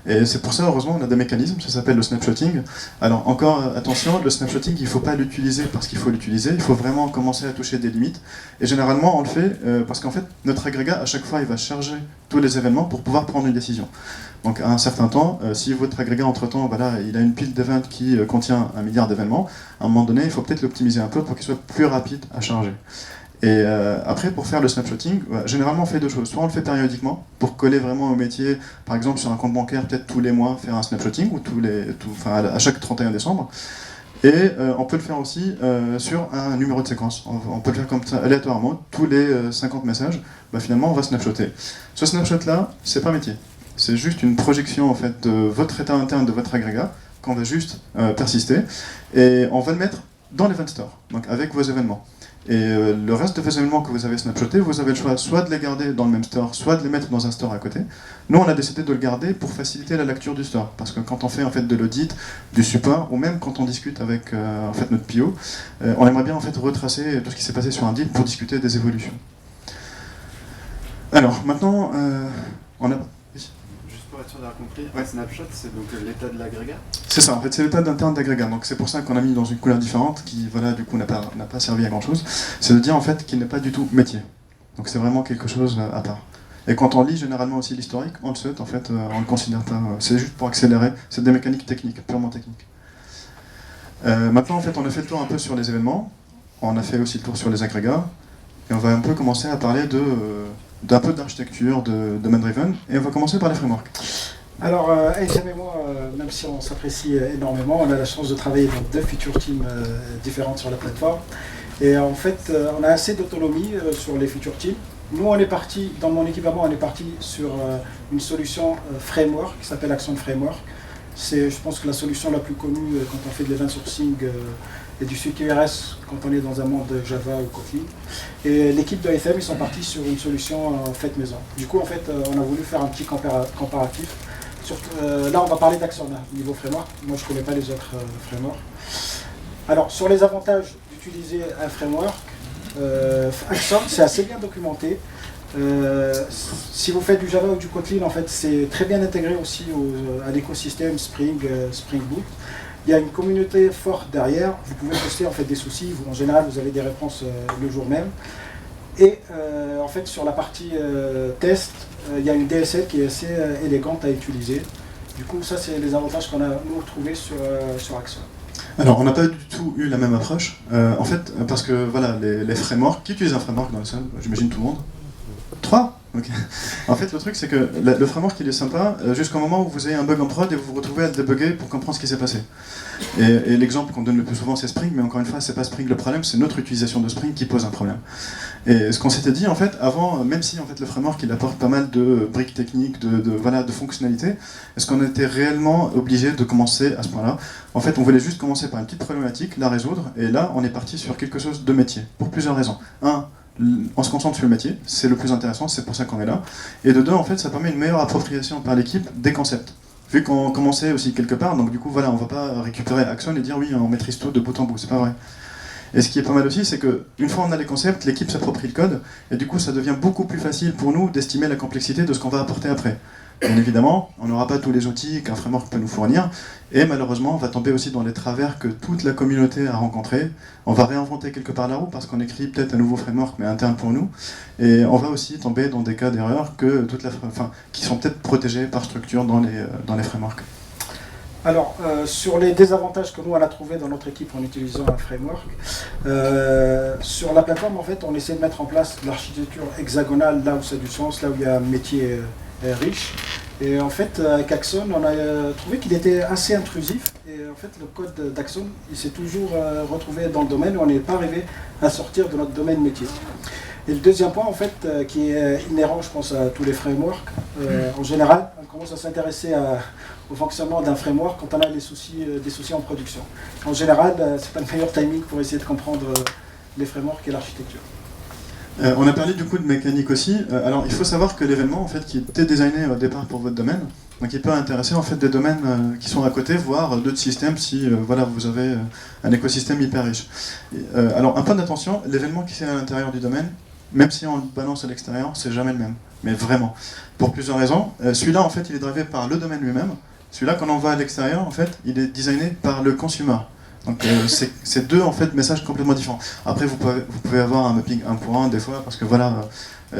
Et c'est pour ça, heureusement, on a des mécanismes, ça s'appelle le snapshotting. Alors, encore attention, le snapshotting, il ne faut pas l'utiliser parce qu'il faut l'utiliser, il faut vraiment commencer à toucher des limites. Et généralement, on le fait parce qu'en fait, notre agrégat, à chaque fois, il va charger tous les événements pour pouvoir prendre une décision. Donc à un certain temps, si votre agrégat entre-temps, voilà, il a une pile d'events qui contient 1 milliard d'événements, à un moment donné, il faut peut-être l'optimiser un peu pour qu'il soit plus rapide à charger. Et après, pour faire le snapshotting, généralement on fait 2 choses. Soit on le fait périodiquement, pour coller vraiment au métier, par exemple sur un compte bancaire, peut-être tous les mois, faire un snapshotting, ou à chaque 31 décembre. Et on peut le faire aussi sur un numéro de séquence. On peut le faire comme ça, aléatoirement, tous les 50 messages, finalement on va snapshotter. Ce snapshot-là, c'est pas métier. C'est juste une projection en fait, de votre état interne de votre agrégat qu'on va juste persister et on va le mettre dans l'event store, donc avec vos événements. Et le reste de vos événements que vous avez snapshotés, vous avez le choix soit de les garder dans le même store, soit de les mettre dans un store à côté. Nous, on a décidé de le garder pour faciliter la lecture du store, parce que quand on fait en fait de l'audit, du support, ou même quand on discute avec en fait notre PO, on aimerait bien en fait retracer tout ce qui s'est passé sur un deal pour discuter des évolutions. Alors maintenant, on a
Pour être sûr d'avoir compris, un snapshot, c'est donc l'état de l'agrégat?
C'est ça, en fait, c'est l'état interne d'agrégat. Donc c'est pour ça qu'on a mis dans une couleur différente, qui, voilà, du coup, n'a pas servi à grand-chose. C'est de dire, en fait, qu'il n'est pas du tout métier. Donc c'est vraiment quelque chose à part. Et quand on lit généralement aussi l'historique, on le saute, en fait, on le considère pas. C'est juste pour accélérer. C'est des mécaniques techniques, purement techniques. Maintenant, en fait, on a fait le tour un peu sur les événements. On a fait aussi le tour sur les agrégats. Et on va un peu commencer à parler d'un peu d'architecture, de domain-driven, et on va commencer par les frameworks.
Alors, ASM et moi, même si on s'apprécie énormément, on a la chance de travailler dans 2 feature teams différentes sur la plateforme. Et en fait, on a assez d'autonomie sur les feature teams. Nous, on est parti, dans mon équipe à moi, on est parti sur une solution framework qui s'appelle Action Framework. C'est, je pense, que la solution la plus connue quand on fait de l'event sourcing et du CQRS quand on est dans un monde Java ou Kotlin. Et l'équipe de ASM, ils sont partis sur une solution faite maison. Du coup, en fait, on a voulu faire un petit comparatif. Là, on va parler d'Action niveau framework. Moi, je ne connais pas les autres frameworks. Alors, sur les avantages d'utiliser un framework, Action, c'est assez bien documenté. Si vous faites du Java ou du Kotlin, en fait, c'est très bien intégré aussi à l'écosystème Spring Boot. Il y a une communauté forte derrière. Vous pouvez poster en fait des soucis. En général, vous avez des réponses le jour même. Et en fait, sur la partie test, il y a une DSL qui est assez élégante à utiliser. Du coup, ça, c'est les avantages qu'on a nous retrouvés sur Action.
Alors, on n'a pas du tout eu la même approche. En fait, parce que voilà, les frameworks, qui utilise un framework dans le salle? J'imagine tout le monde. 3 Okay. En fait, le truc, c'est que le framework, il est sympa jusqu'au moment où vous avez un bug en prod et vous vous retrouvez à le débugger pour comprendre ce qui s'est passé. Et l'exemple qu'on donne le plus souvent, c'est Spring, mais encore une fois, c'est pas Spring le problème, c'est notre utilisation de Spring qui pose un problème. Et ce qu'on s'était dit, en fait, avant, même si en fait, le framework, il apporte pas mal de briques techniques, de fonctionnalités, est-ce qu'on était réellement obligé de commencer à ce point-là? En fait, on voulait juste commencer par une petite problématique, la résoudre, et là, on est parti sur quelque chose de métier, pour plusieurs raisons. On se concentre sur le métier, c'est le plus intéressant, c'est pour ça qu'on est là. Et de 2, en fait, ça permet une meilleure appropriation par l'équipe des concepts. Vu qu'on commençait aussi quelque part, donc du coup, voilà, on va pas récupérer Action et dire oui, on maîtrise tout de bout en bout, c'est pas vrai. Et ce qui est pas mal aussi, c'est qu'une fois on a les concepts, l'équipe s'approprie le code, et du coup ça devient beaucoup plus facile pour nous d'estimer la complexité de ce qu'on va apporter après. Bien évidemment, on n'aura pas tous les outils qu'un framework peut nous fournir, et malheureusement, on va tomber aussi dans les travers que toute la communauté a rencontrés. On va réinventer quelque part la roue parce qu'on écrit peut-être un nouveau framework, mais interne pour nous, et on va aussi tomber dans des cas d'erreur qui sont peut-être protégés par structure dans les frameworks.
Alors, sur les désavantages que nous on a trouvés dans notre équipe en utilisant un framework, sur la plateforme, en fait, on essaie de mettre en place l'architecture hexagonale là où ça a du sens, là où il y a un métier riche. Et en fait, avec Axon, on a trouvé qu'il était assez intrusif. Et en fait, le code d'Axon, il s'est toujours retrouvé dans le domaine où on n'est pas arrivé à sortir de notre domaine métier. Et le deuxième point, en fait, qui est inhérent, je pense, à tous les frameworks, en général, on commence à s'intéresser au fonctionnement d'un framework quand on a des soucis en production. En général, c'est pas le meilleur timing pour essayer de comprendre les frameworks et l'architecture.
On a parlé du coup de mécanique aussi. Alors il faut savoir que l'événement en fait qui était designé au départ pour votre domaine, donc il peut intéresser en fait des domaines qui sont à côté, voire d'autres systèmes si voilà vous avez un écosystème hyper riche. Alors un point d'attention, l'événement qui est à l'intérieur du domaine, même si on le balance à l'extérieur, c'est jamais le même. Mais vraiment, pour plusieurs raisons. Celui-là en fait il est drivé par le domaine lui-même. Celui-là quand on l'envoie à l'extérieur en fait il est designé par le consumer. Donc c'est deux en fait messages complètement différents. Après vous pouvez avoir un mapping 1 pour 1 des fois parce que voilà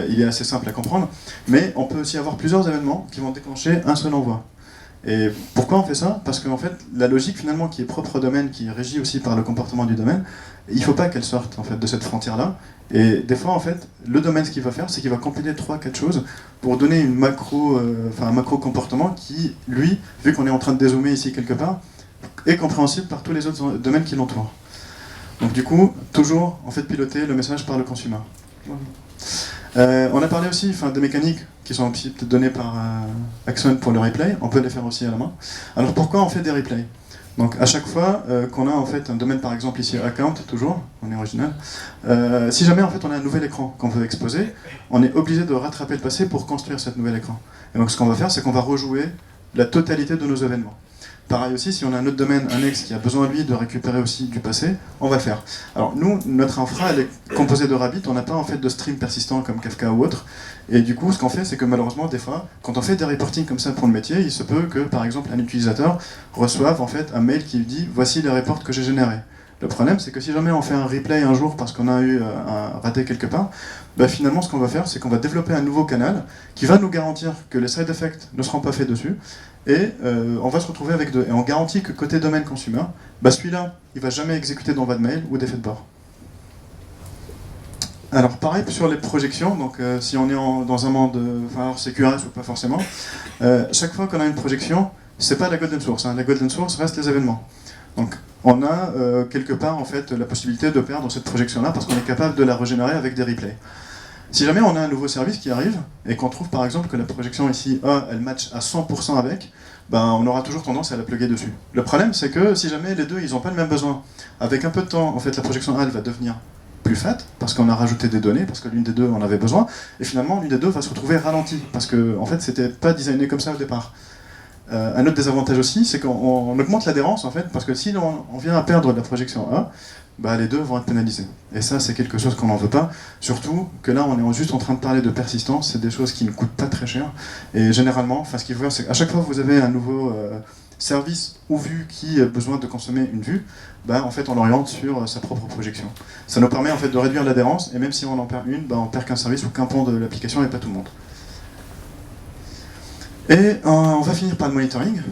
il est assez simple à comprendre, mais on peut aussi avoir plusieurs événements qui vont déclencher un seul envoi. Et pourquoi on fait ça? Parce qu'en fait la logique finalement qui est propre au domaine, qui est régie aussi par le comportement du domaine, il ne faut pas qu'elle sorte en fait de cette frontière là. Et des fois en fait le domaine ce qu'il va faire c'est qu'il va compiler 3-4 choses pour donner un macro comportement qui lui, vu qu'on est en train de dézoomer ici quelque part, est compréhensible par tous les autres domaines qui l'entourent. Donc du coup, toujours en fait piloter le message par le consumer. On a parlé aussi des mécaniques qui sont aussi peut-être données par Axon pour le replay, on peut les faire aussi à la main. Alors pourquoi on fait des replays? Donc à chaque fois qu'on a en fait un domaine par exemple ici account, toujours, on est original, si jamais en fait on a un nouvel écran qu'on veut exposer, on est obligé de rattraper le passé pour construire cet nouvel écran. Et donc ce qu'on va faire c'est qu'on va rejouer la totalité de nos événements. Pareil aussi, si on a un autre domaine annexe qui a besoin, lui, de récupérer aussi du passé, on va le faire. Alors nous, notre infra, elle est composée de Rabbit, on n'a pas en fait de stream persistant comme Kafka ou autre, et du coup, ce qu'on fait, c'est que malheureusement, des fois, quand on fait des reporting comme ça pour le métier, il se peut que, par exemple, un utilisateur reçoive en fait un mail qui lui dit « Voici les reports que j'ai générés ». Le problème, c'est que si jamais on fait un replay un jour parce qu'on a eu un raté quelque part, bah finalement, ce qu'on va faire, c'est qu'on va développer un nouveau canal qui va nous garantir que les side effects ne seront pas faits dessus, et on va se retrouver avec deux. Et on garantit que côté domaine consumer, bah celui-là, il va jamais exécuter d'envoi de mail ou d'effet de bord. Alors pareil sur les projections, donc si on est dans un monde, c'est QRS ou pas forcément, chaque fois qu'on a une projection, c'est pas la golden source, hein. La golden source reste les événements. Donc on a quelque part en fait la possibilité de perdre cette projection-là parce qu'on est capable de la régénérer avec des replays. Si jamais on a un nouveau service qui arrive et qu'on trouve par exemple que la projection ici A elle match à 100% avec, ben on aura toujours tendance à la plugger dessus. Le problème c'est que si jamais les deux ils n'ont pas le même besoin, avec un peu de temps en fait la projection A elle va devenir plus fat parce qu'on a rajouté des données, parce que l'une des deux en avait besoin, et finalement l'une des deux va se retrouver ralentie parce que en fait c'était pas designé comme ça au départ. Un autre désavantage aussi, c'est qu'on augmente l'adhérence en fait, parce que si on vient à perdre la projection A, bah, les deux vont être pénalisés. Et ça, c'est quelque chose qu'on n'en veut pas. Surtout que là, on est juste en train de parler de persistance, c'est des choses qui ne coûtent pas très cher. Et généralement, ce qu'il faut faire, c'est qu'à chaque fois que vous avez un nouveau service ou vue qui a besoin de consommer une vue, bah, en fait, on l'oriente sur sa propre projection. Ça nous permet en fait de réduire l'adhérence, et même si on en perd une, bah, on perd qu'un service ou qu'un pan de l'application et pas tout le monde. Et on va finir par le monitoring.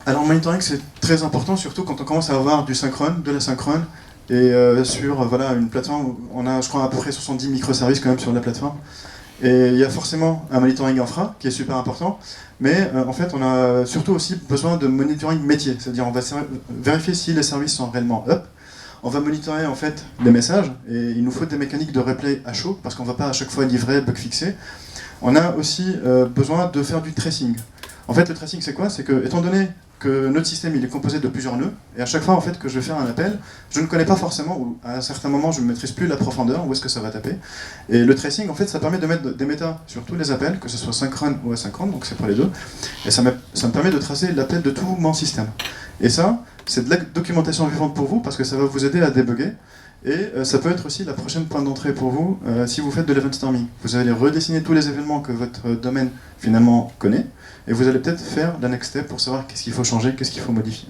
Alors le monitoring c'est très important, surtout quand on commence à avoir du synchrone, de l'asynchrone, et sur voilà, une plateforme où on a je crois à peu près 70 microservices quand même sur la plateforme. Et il y a forcément un monitoring infra qui est super important, mais en fait on a surtout aussi besoin de monitoring métier, c'est-à-dire on va vérifier si les services sont réellement up. On va monitorer en fait les messages, et il nous faut des mécaniques de replay à chaud, parce qu'on ne va pas à chaque fois livrer, bug fixer. On a aussi besoin de faire du tracing. En fait, le tracing, c'est quoi? C'est que, étant donné que notre système il est composé de plusieurs nœuds, et à chaque fois en fait, que je vais faire un appel, je ne connais pas forcément, ou à un certain moment, je ne maîtrise plus la profondeur, où est-ce que ça va taper. Et le tracing, en fait, ça permet de mettre des métas sur tous les appels, que ce soit synchrone ou asynchrone, donc c'est pour les deux, et ça me permet de tracer l'appel de tout mon système. Et ça, c'est de la documentation vivante pour vous, parce que ça va vous aider à débugger. Et ça peut être aussi la prochaine point d'entrée pour vous si vous faites de l'event storming. Vous allez redessiner tous les événements que votre domaine finalement connaît, et vous allez peut-être faire la next step pour savoir qu'est-ce qu'il faut changer, qu'est-ce qu'il faut modifier.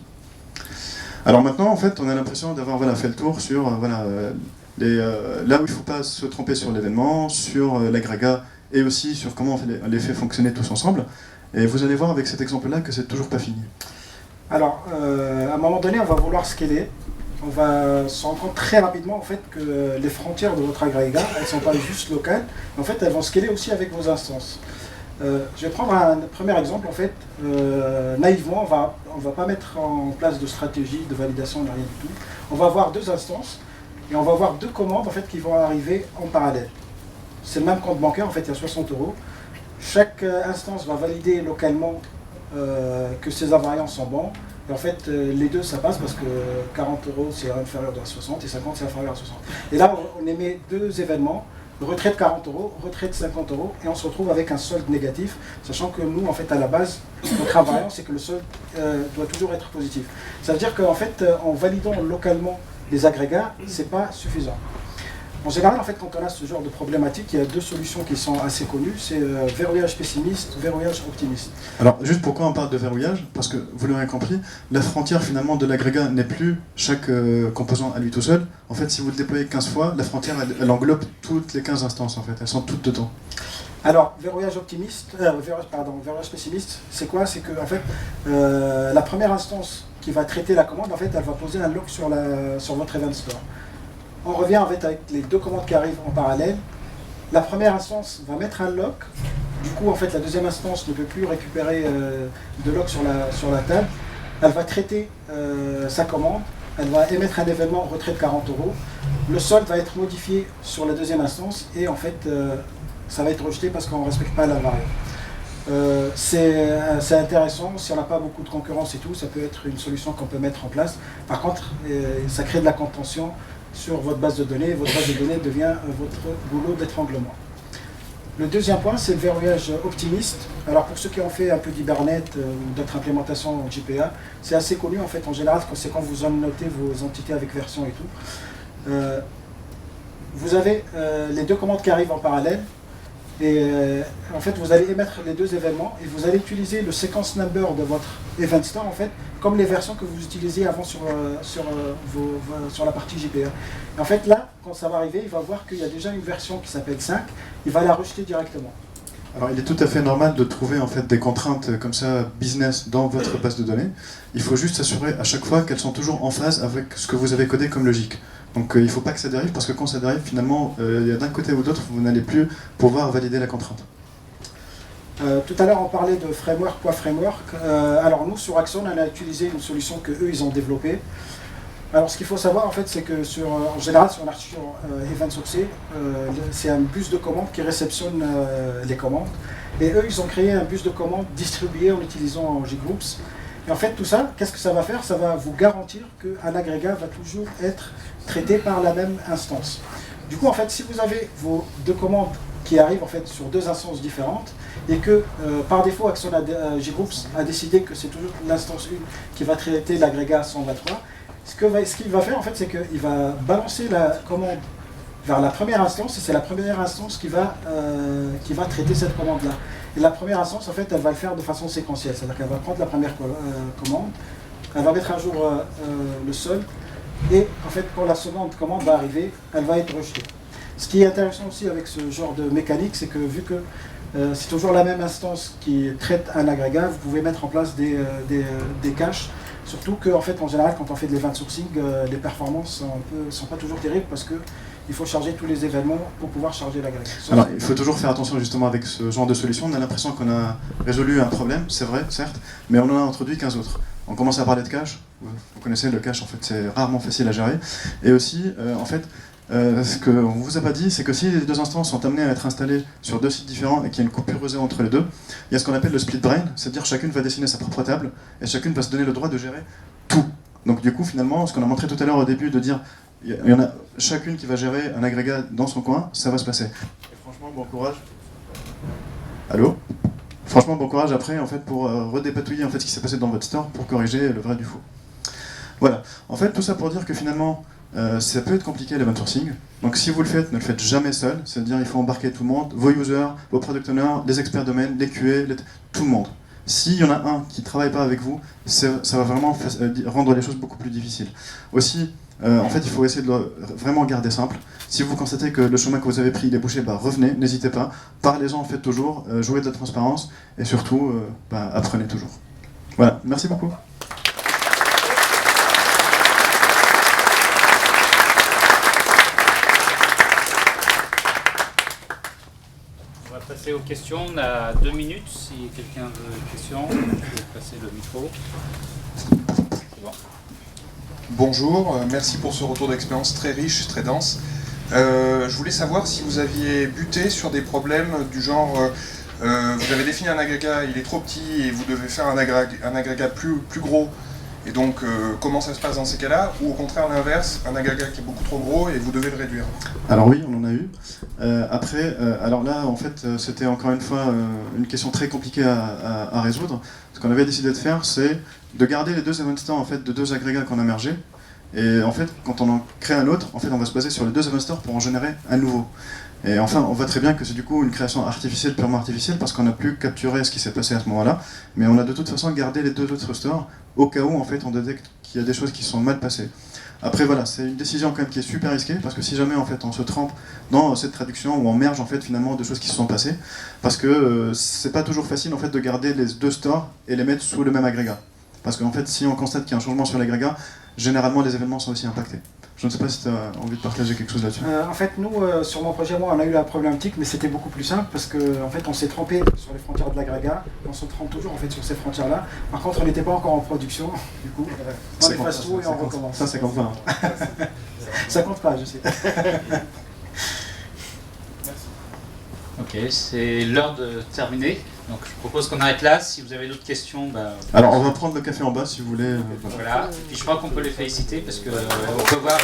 Alors maintenant, en fait, on a l'impression d'avoir fait le tour sur là où il ne faut pas se tromper sur l'événement, sur l'agrégat, et aussi sur comment on les fait fonctionner tous ensemble. Et vous allez voir avec cet exemple-là que c'est toujours pas fini.
Alors, à un moment donné, on va vouloir scaler. On va se rendre compte très rapidement en fait, que les frontières de votre agrégat, elles ne sont pas juste locales, mais en fait, elles vont scaler aussi avec vos instances. Je vais prendre un premier exemple. En fait, naïvement, on va pas mettre en place de stratégie de validation, rien du tout. On va avoir deux instances et on va avoir deux commandes en fait, qui vont arriver en parallèle. C'est le même compte bancaire, en fait, il y a 60 €. Chaque instance va valider localement que ces invariants sont bons. Et en fait, les deux, ça passe parce que 40 € c'est inférieur à 60 et 50 c'est inférieur à 60. Et là, on émet deux événements, retrait de 40 €, retrait de 50 €, et on se retrouve avec un solde négatif, sachant que nous, en fait, à la base, notre invariant, c'est que le solde doit toujours être positif. Ça veut dire qu'en fait, en validant localement les agrégats, c'est pas suffisant. En général, en fait, quand on a ce genre de problématique, il y a deux solutions qui sont assez connues, c'est verrouillage pessimiste, verrouillage optimiste.
Alors, juste pourquoi on parle de verrouillage? Parce que, vous l'aurez compris, la frontière finalement de l'agrégat n'est plus chaque composant à lui tout seul. En fait, si vous le déployez 15 fois, la frontière, elle englobe toutes les 15 instances, en fait. Elles sont toutes dedans.
Alors, verrouillage pessimiste, c'est quoi? C'est que, en fait, la première instance qui va traiter la commande, en fait, elle va poser un lock sur votre event store. On revient avec les deux commandes qui arrivent en parallèle. La première instance va mettre un lock. Du coup, en fait, la deuxième instance ne peut plus récupérer de lock sur la table. Elle va traiter sa commande. Elle va émettre un événement retrait de 40 €. Le solde va être modifié sur la deuxième instance et en fait, ça va être rejeté parce qu'on ne respecte pas l'invariant. C'est intéressant. Si on n'a pas beaucoup de concurrence et tout, ça peut être une solution qu'on peut mettre en place. Par contre, ça crée de la contention sur votre base de données. Votre base de données devient votre goulot d'étranglement. Le deuxième point, c'est le verrouillage optimiste. Alors pour ceux qui ont fait un peu d'Hibernate ou d'autres implémentations en JPA, c'est assez connu en fait. En général, c'est quand vous notez vos entités avec version et tout. Vous avez les deux commandes qui arrivent en parallèle. Et en fait, vous allez émettre les deux événements et vous allez utiliser le sequence number de votre event store en fait, comme les versions que vous utilisiez avant sur la partie JPA. Et en fait, là, quand ça va arriver, il va voir qu'il y a déjà une version qui s'appelle 5, il va la rejeter directement.
Alors, il est tout à fait normal de trouver en fait des contraintes comme ça business dans votre base de données. Il faut juste s'assurer à chaque fois qu'elles sont toujours en phase avec ce que vous avez codé comme logique. Donc il ne faut pas que ça dérive, parce que quand ça dérive, finalement, d'un côté ou d'autre, vous n'allez plus pouvoir valider la contrainte.
Tout à l'heure, on parlait de framework, quoi framework. Alors nous, sur Axon, on a utilisé une solution qu'eux, ils ont développée. Alors ce qu'il faut savoir, en fait, c'est que en général, sur l'architecture Event Sourcé, c'est un bus de commandes qui réceptionne les commandes. Et eux, ils ont créé un bus de commandes distribué en utilisant JGroups. Et en fait, tout ça, qu'est-ce que ça va faire? Ça va vous garantir qu'un agrégat va toujours être traité par la même instance. Du coup, en fait, si vous avez vos deux commandes qui arrivent en fait, sur deux instances différentes, et que par défaut, Axon JGroups a décidé que c'est toujours l'instance 1 qui va traiter l'agrégat 123, ce qu'il va faire, en fait, c'est qu'il va balancer la commande vers la première instance, et c'est la première instance qui va traiter cette commande-là. Et la première instance, en fait, elle va le faire de façon séquentielle. C'est-à-dire qu'elle va prendre la première commande, elle va mettre à jour le solde, et en fait, quand la seconde commande va arriver, elle va être rejetée. Ce qui est intéressant aussi avec ce genre de mécanique, c'est que vu que c'est toujours la même instance qui traite un agrégat, vous pouvez mettre en place des caches. Surtout qu'en fait, en général, quand on fait de l'event sourcing, les performances sont pas toujours terribles parce que il faut charger tous les événements pour pouvoir charger l'agrégat.
Alors, il faut toujours faire attention justement avec ce genre de solution. On a l'impression qu'on a résolu un problème, c'est vrai, certes, mais on en a introduit 15 autres. On commence à parler de cache. Vous connaissez le cache, en fait, c'est rarement facile à gérer. Et aussi, en fait, ce qu'on ne vous a pas dit, c'est que si les deux instances sont amenées à être installées sur deux sites différents et qu'il y a une coupure réseau entre les deux, il y a ce qu'on appelle le split brain, c'est-à-dire chacune va dessiner sa propre table et chacune va se donner le droit de gérer tout. Donc du coup, finalement, ce qu'on a montré tout à l'heure au début, de dire il y en a chacune qui va gérer un agrégat dans son coin, ça va se passer. Et franchement, bon courage. Allô? Franchement, bon courage après, en fait, pour redépatouiller en fait, ce qui s'est passé dans votre store pour corriger le vrai du faux. Voilà. En fait, tout ça pour dire que finalement, ça peut être compliqué l'event sourcing. Donc si vous le faites, ne le faites jamais seul. C'est-à-dire il faut embarquer tout le monde, vos users, vos product owners, les experts domaine, les QA, tout le monde. S'il y en a un qui ne travaille pas avec vous, ça va vraiment rendre les choses beaucoup plus difficiles. Aussi, en fait, il faut essayer de vraiment garder simple. Si vous constatez que le chemin que vous avez pris il est bouché, revenez, n'hésitez pas. Parlez-en en fait toujours, jouez de la transparence et surtout, apprenez toujours. Voilà, merci beaucoup.
On va passer aux questions. On a 2 minutes. Si quelqu'un veut une question, je vais passer le micro. C'est bon.
Bonjour, merci pour ce retour d'expérience très riche, très dense. Je voulais savoir si vous aviez buté sur des problèmes du genre vous avez défini un agrégat, il est trop petit et vous devez faire un agrégat plus gros. Et donc comment ça se passe dans ces cas-là? Ou au contraire l'inverse, un agrégat qui est beaucoup trop gros et vous devez le réduire?
Alors oui, on en a eu. Après, alors là, en fait, c'était encore une fois une question très compliquée à résoudre. Ce qu'on avait décidé de faire, c'est de garder les 2 event stores en fait, de 2 agrégats qu'on a mergés. Et en fait, quand on en crée un autre, en fait, on va se baser sur les 2 event stores pour en générer un nouveau. Et enfin, on voit très bien que c'est du coup une création artificielle, purement artificielle, parce qu'on n'a plus capturé ce qui s'est passé à ce moment-là. Mais on a de toute façon gardé les 2 autres stores au cas où en fait on détecte qu'il y a des choses qui sont mal passées. Après voilà, c'est une décision quand même qui est super risquée, parce que si jamais en fait on se trompe dans cette traduction où on merge en fait finalement des choses qui se sont passées, parce que c'est pas toujours facile en fait de garder les 2 stores et les mettre sous le même agrégat. Parce qu'en fait, si on constate qu'il y a un changement sur l'agrégat, généralement les événements sont aussi impactés. Je ne sais pas si tu as envie de partager quelque chose là-dessus.
En fait, nous, sur mon projet, on a eu la problématique, mais c'était beaucoup plus simple parce qu'en fait, on s'est trompé sur les frontières de l'agrégat. On se trompe toujours en fait sur ces frontières-là. Par contre, on n'était pas encore en production. Du coup, on efface tout et on recommence.
Ça compte pas. Hein.
Ça compte pas, je sais.
Ok, c'est l'heure de terminer. Donc je propose qu'on arrête là. Si vous avez d'autres questions,
Alors on va prendre le café en bas si vous voulez.
Voilà. Et puis je crois qu'on peut les féliciter parce que on peut voir que